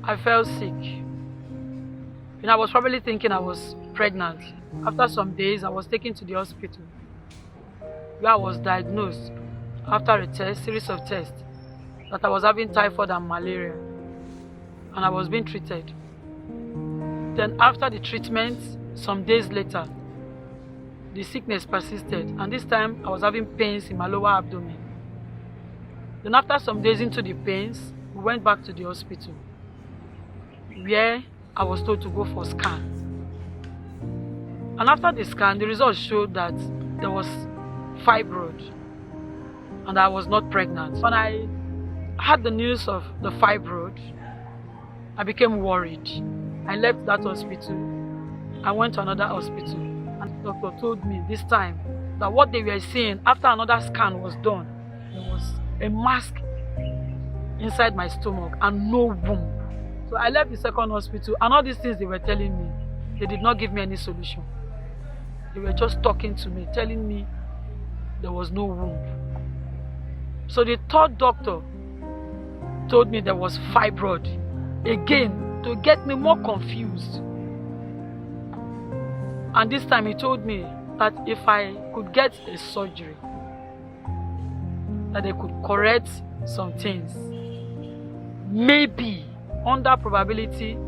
I felt sick. I was probably thinking I was pregnant. After some days, I was taken to the hospital where I was diagnosed after a series of tests that I was having typhoid and malaria, and I was being treated. Then after the treatment, some days later, the sickness persisted, and this time I was having pains in my lower abdomen. Then after some days into the pains, we went back to the hospital where I was told to go for a scan. And after the scan, the results showed that there was fibroid and I was not pregnant. When I had the news of the fibroid, I became worried. I left that hospital. I went to another hospital, and the doctor told me this time that what they were seeing after another scan was done, there was a mass inside my stomach and no womb. So I left the second hospital, and all these things they were telling me, they did not give me any solution. They were just talking to me, telling me there was no womb. So the third doctor told me there was fibroid, again, to get me more confused. And this time he told me that if I could get a surgery, that they could correct some things, maybe under probability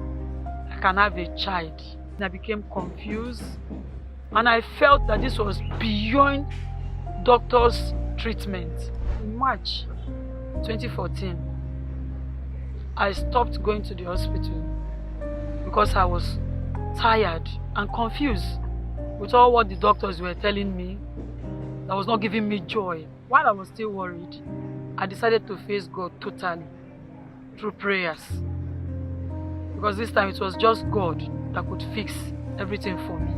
I can have a child. And I became confused, and I felt that this was beyond doctor's treatment. In March 2014, I stopped going to the hospital because I was tired and confused with all what the doctors were telling me that was not giving me joy. While I was still worried, I decided to face God totally through prayers, because this time it was just God that could fix everything for me.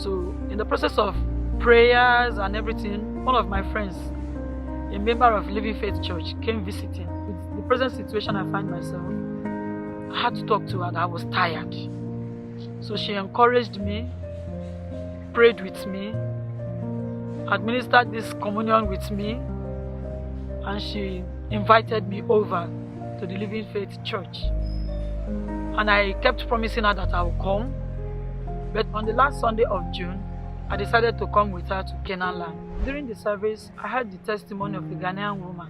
So in the process of prayers and everything, one of my friends, a member of Living Faith Church, came visiting. With the present situation I find myself, I had to talk to her that I was tired. So she encouraged me, prayed with me, administered this communion with me, and she invited me over to the Living Faith Church. And I kept promising her that I would come. But on the last Sunday of June, I decided to come with her to Canaan land. During the service, I heard the testimony of the Ghanaian woman.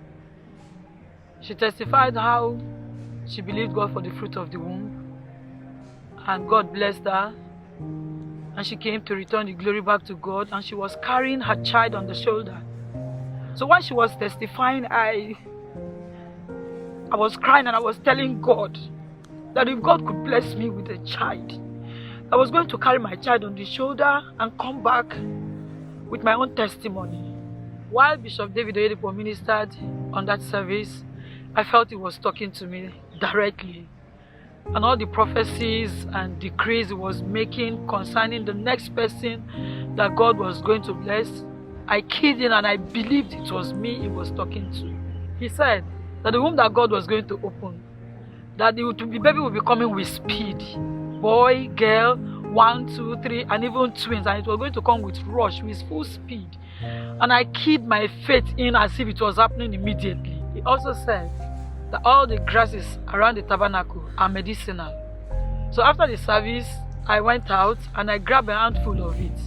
She testified how she believed God for the fruit of the womb, and God blessed her, and she came to return the glory back to God, and she was carrying her child on the shoulder. So while she was testifying, I was crying, and I was telling God that if God could bless me with a child, I was going to carry my child on the shoulder and come back with my own testimony. While Bishop David Oyedepo ministered on that service, I felt he was talking to me directly. And all the prophecies and decrees he was making concerning the next person that God was going to bless, I keyed in and I believed it was me he was talking to. He said that the womb that God was going to open, that the baby will be coming with speed. Boy, girl, 1, 2, 3, and even twins, and it was going to come with rush, with full speed. And I keyed my faith in as if it was happening immediately. He also said that all the grasses around the tabernacle are medicinal. So after the service, I went out and I grabbed a handful of it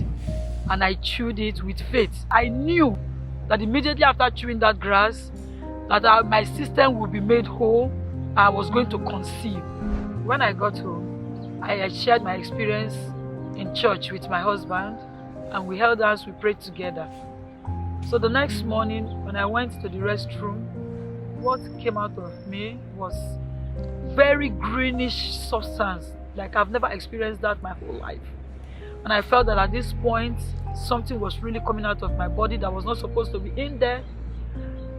and I chewed it with faith. I knew that immediately after chewing that grass, that my system would be made whole. I was going to conceive. When I got home, I shared my experience in church with my husband, and we held hands, we prayed together. So the next morning, when I went to the restroom, what came out of me was very greenish substance, like I've never experienced that my whole life. And I felt that at this point, something was really coming out of my body that was not supposed to be in there,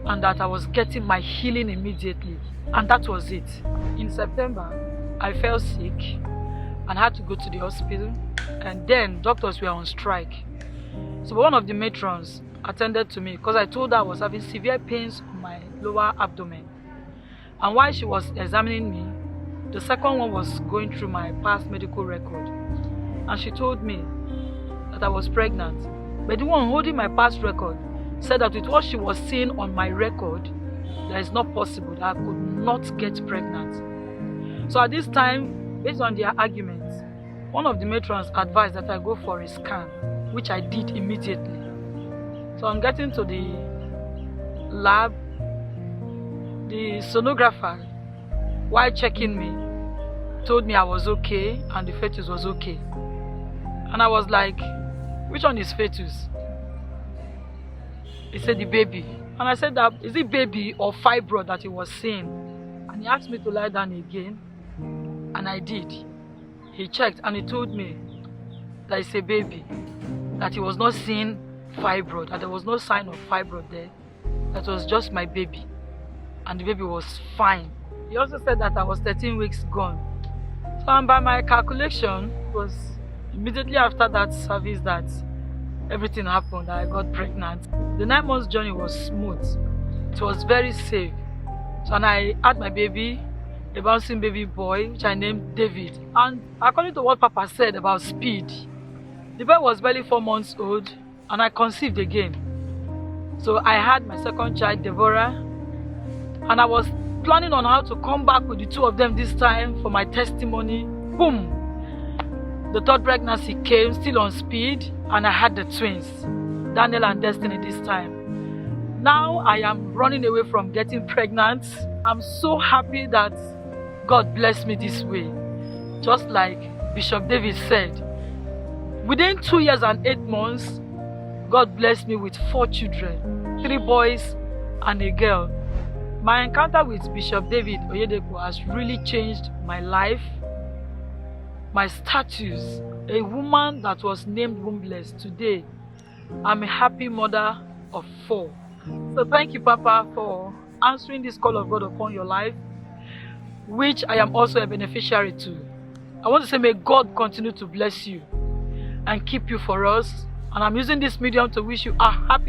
and that I was getting my healing immediately. And that was it. In September, I fell sick and had to go to the hospital, and then doctors were on strike. So one of the matrons attended to me because I told her I was having severe pains on my lower abdomen. And while she was examining me, the second one was going through my past medical record, and she told me that I was pregnant. But the one holding my past record said that with what she was seeing on my record, that is not possible, that I could not get pregnant. So at this time, based on their arguments, one of the matrons advised that I go for a scan, which I did immediately. So I'm getting to the lab. The sonographer, while checking me, told me I was okay and the fetus was okay. And I was like, which one is fetus? He said the baby. And I said, that is it baby or fibroid that he was seeing? And he asked me to lie down again, and I did. He checked and he told me that it's a baby, that he was not seeing fibroid, that there was no sign of fibroid there, that was just my baby, and the baby was fine. He also said that I was 13 weeks gone. So, and by my calculation, it was immediately after that service that everything happened, that I got pregnant. The 9 months journey was smooth. It was very safe. So, and I had my baby, a bouncing baby boy, which I named David. And according to what Papa said about speed, the boy was barely 4 months old, and I conceived again. So I had my second child, Deborah, and I was planning on how to come back with the two of them this time for my testimony. Boom! The third pregnancy came, still on speed, and I had the twins, Daniel and Destiny this time. Now I am running away from getting pregnant. I'm so happy that God blessed me this way. Just like Bishop David said, within 2 years and 8 months, God blessed me with 4 children, 3 boys and a girl. My encounter with Bishop David Oyedepo has really changed my life, my status. A woman that was named wombless, today I'm a happy mother of 4. So thank you, Papa, for answering this call of God upon your life, which I am also a beneficiary to. I want to say, may God continue to bless you and keep you for us. And I'm using this medium to wish you a happy